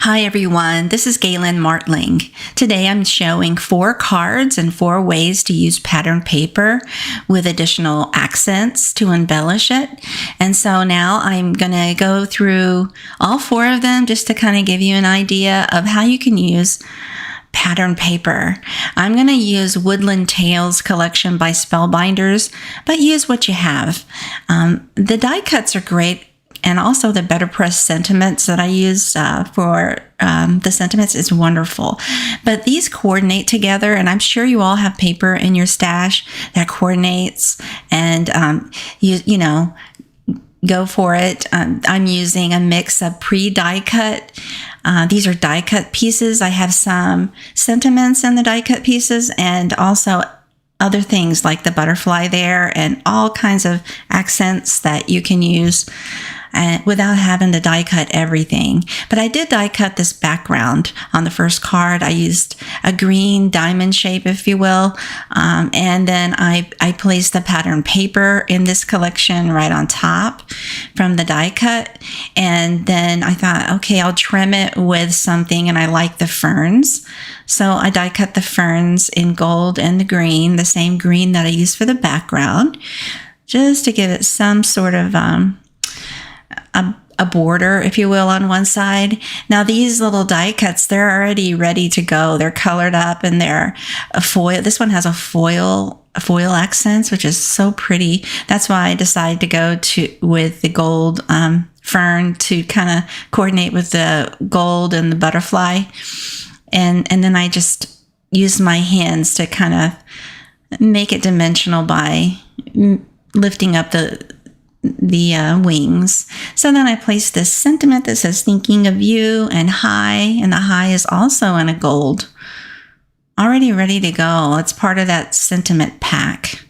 Hi everyone, this is Galen Martling. Today I'm showing 4 cards and 4 ways to use patterned paper with additional accents to embellish it. And so now I'm going to go through all 4 of them just to kind of give you an idea of how you can use patterned paper. I'm going to use Woodland Tales collection by Spellbinders, but use what you have. The die cuts are great. And also the BetterPress sentiments that I use for the sentiments is wonderful. But these coordinate together, and I'm sure you all have paper in your stash that coordinates, and you know, go for it. I'm using a mix of pre-die cut. These are die cut pieces. I have some sentiments in the die cut pieces, and also other things like the butterfly there, and all kinds of accents that you can use without having to die cut everything. But I did die cut this background on the first card. I used a green diamond shape, if you will, and then I placed the pattern paper in this collection right on top from the die cut. And then I thought, okay, I'll trim it with something, and I like the ferns. So I die cut the ferns in gold and the green, the same green that I used for the background, just to give it some sort of a border, if you will, on one side. Now these little die cuts, they're already ready to go. They're colored up, and they're a foil. This one has a foil accents, which is so pretty. That's why I decided to go with the gold fern to kind of coordinate with the gold and the butterfly. And then I just used my hands to kind of make it dimensional by lifting up the wings. So then I placed this sentiment that says thinking of you and high, and the high is also in a gold, already ready to go. It's part of that sentiment pack.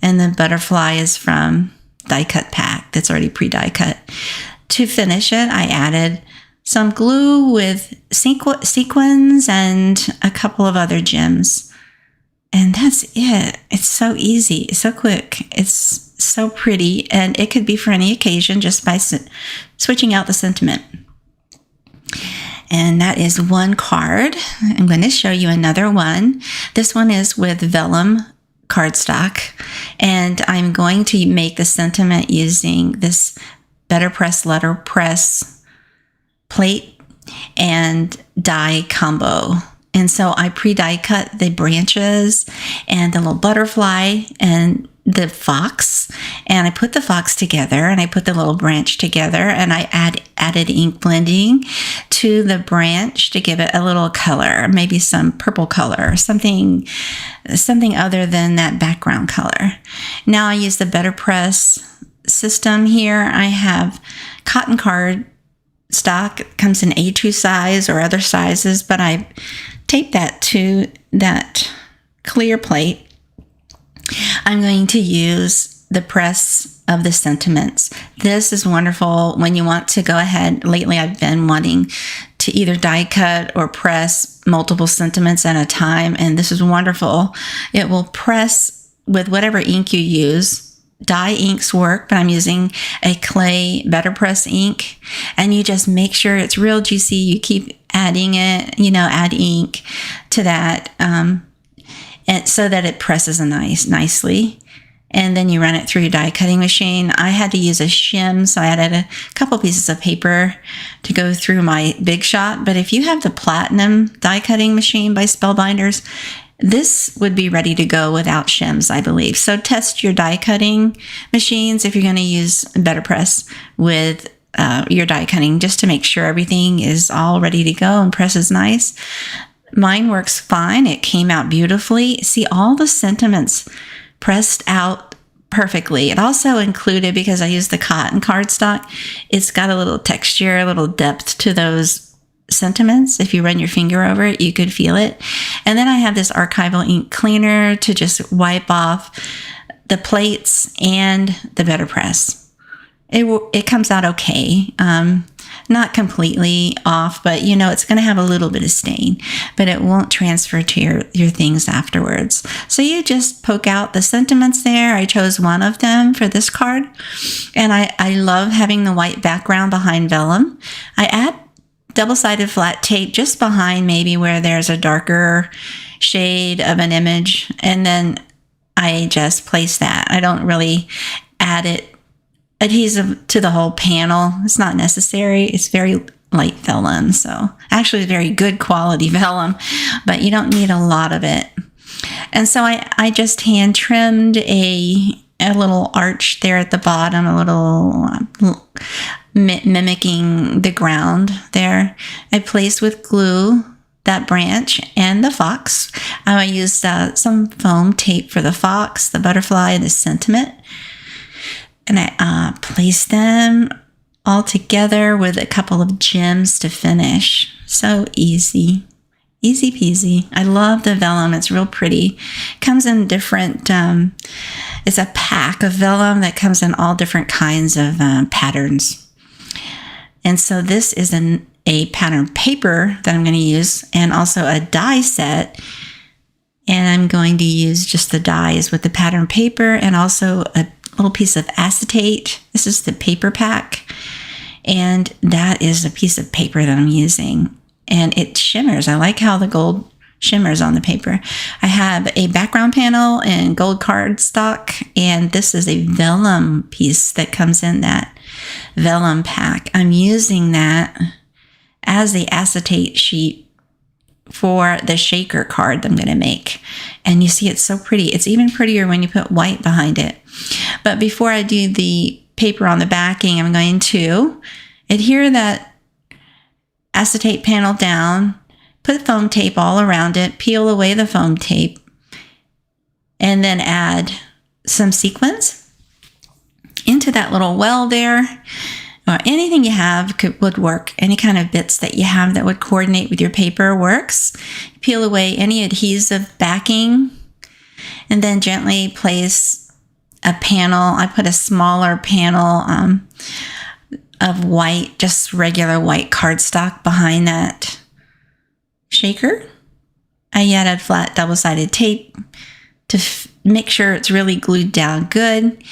And the butterfly is from die cut pack that's already pre-die cut. To finish it, I added some glue with sequins and a couple of other gems. And that's it. It's so easy, so quick. It's so pretty, and it could be for any occasion just by switching out the sentiment. And that is one card. I'm going to show you another one. This one is with Vellum cardstock, and I'm going to make the sentiment using this BetterPress Letterpress plate and die combo. And so I pre-die cut the branches and the little butterfly and the fox, and I put the fox together, and I put the little branch together, and I added ink blending to the branch to give it a little color, maybe some purple color, something other than that background color. Now I use the BetterPress system here. I have cotton card stock. It comes in A2 size or other sizes, but I tape that to that clear plate. I'm going to use the press of the sentiments. This is wonderful when you want to go ahead. Lately, I've been wanting to either die cut or press multiple sentiments at a time, and this is wonderful. It will press with whatever ink you use. Dye inks work, but I'm using a clay BetterPress ink, and you just make sure it's real juicy. You keep adding it, add ink to that, and so that it presses nicely. And then you run it through your die cutting machine. I had to use a shim, so I added a couple pieces of paper to go through my Big Shot. But if you have the Platinum die cutting machine by Spellbinders, this would be ready to go without shims, I believe. So test your die cutting machines if you're going to use BetterPress with your die cutting, just to make sure everything is all ready to go and presses nice. Mine works fine. It came out beautifully. See, all the sentiments pressed out perfectly. It also included, because I used the cotton cardstock, it's got a little texture, a little depth to those sentiments. If you run your finger over it, you could feel it. And then I have this archival ink cleaner to just wipe off the plates and the BetterPress. It comes out okay. Not completely off, but it's going to have a little bit of stain, but it won't transfer to your things afterwards. So you just poke out the sentiments there. I chose one of them for this card, and I love having the white background behind Vellum. I add double-sided flat tape just behind maybe where there's a darker shade of an image, and then I just place that. I don't really add adhesive to the whole panel. It's not necessary. It's very light vellum, so actually very good quality vellum, but you don't need a lot of it. And so I just hand trimmed a little arch there at the bottom, a little mimicking the ground there. I placed with glue that branch and the fox. I used some foam tape for the fox, the butterfly, the sentiment. And I placed them all together with a couple of gems to finish. So easy. Easy peasy. I love the vellum. It's real pretty. Comes in different, it's a pack of vellum that comes in all different kinds of patterns. And so this is a pattern paper that I'm going to use, and also a die set. And I'm going to use just the dies with the pattern paper and also a little piece of acetate. This is the paper pack. And that is a piece of paper that I'm using. And it shimmers. I like how the gold shimmers on the paper. I have a background panel in gold cardstock, and this is a vellum piece that comes in that vellum pack. I'm using that as the acetate sheet for the shaker card that I'm going to make. And you see it's so pretty. It's even prettier when you put white behind it. But before I do the paper on the backing, I'm going to adhere that acetate panel down, put foam tape all around it, peel away the foam tape, and then add some sequins into that little well there. Or anything you have would work. Any kind of bits that you have that would coordinate with your paper works. Peel away any adhesive backing, and then gently place a panel. I put a smaller panel of white, just regular white cardstock behind that shaker. I added flat double-sided tape to make sure it's really glued down good.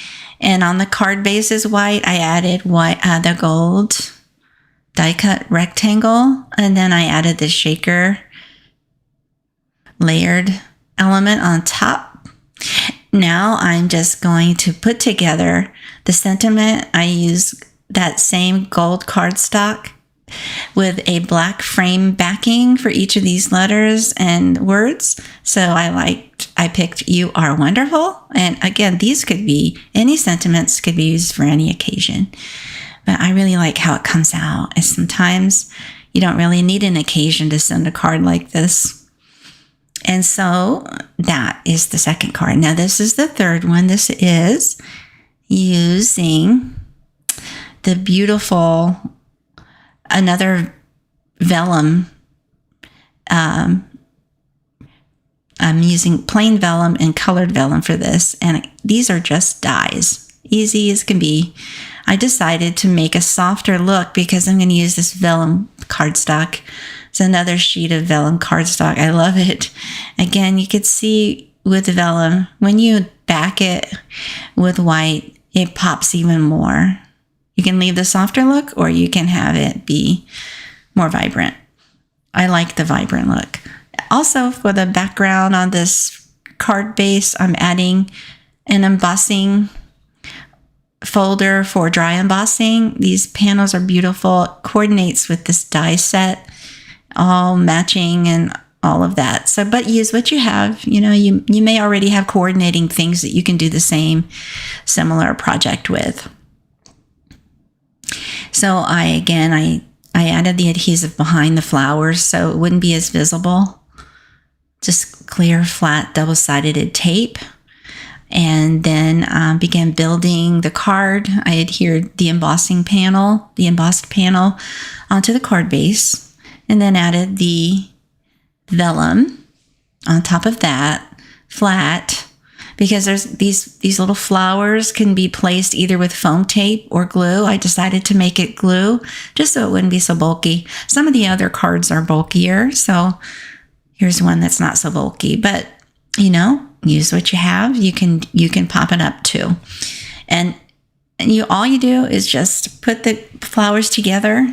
And on the card base is white. I added the gold die cut rectangle, and then I added the shaker layered element on top. Now I'm just going to put together the sentiment. I use that same gold cardstock with a black frame backing for each of these letters and words. So I picked "You Are Wonderful." And again, these could be, any sentiments could be used for any occasion. But I really like how it comes out. And sometimes you don't really need an occasion to send a card like this. And so that is the second card. Now this is the third one. This is using the beautiful, another vellum. I'm using plain vellum and colored vellum for this, and these are just dies, easy as can be. I decided to make a softer look because I'm going to use this vellum cardstock. It's another sheet of vellum cardstock. I love it. Again, you could see with the vellum, when you back it with white, it pops even more. You can leave the softer look, or you can have it be more vibrant. I like the vibrant look. Also, for the background on this card base, I'm adding an embossing folder for dry embossing. These panels are beautiful. It coordinates with this die set, all matching and all of that. So, but use what you have. You know, you may already have coordinating things that you can do the same similar project with. So I added the adhesive behind the flowers so it wouldn't be as visible. Just clear, flat, double-sided tape. And then began building the card. I adhered the embossed panel onto the card base, and then added the vellum on top of that, flat, because there's these little flowers can be placed either with foam tape or glue. I decided to make it glue just so it wouldn't be so bulky. Some of the other cards are bulkier, so here's one that's not so bulky, but use what you have. You can pop it up too. And all you do is just put the flowers together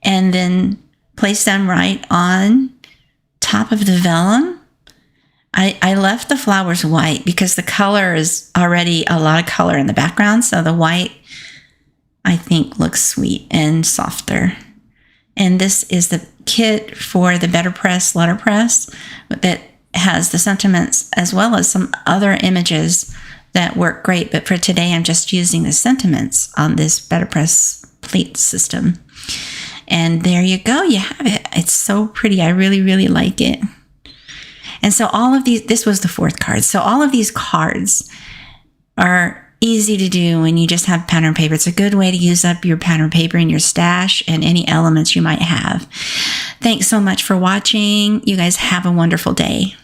and then place them right on top of the vellum. I left the flowers white because the color is already a lot of color in the background. So the white, I think, looks sweet and softer. And this is the kit for the BetterPress Letterpress that has the sentiments as well as some other images that work great. But for today, I'm just using the sentiments on this BetterPress plate system. And there you go. You have it. It's so pretty. I really, really like it. And so all of these, this was the fourth card. So all of these cards are easy to do when you just have pattern paper. It's a good way to use up your pattern paper in your stash and any elements you might have. Thanks so much for watching. You guys have a wonderful day.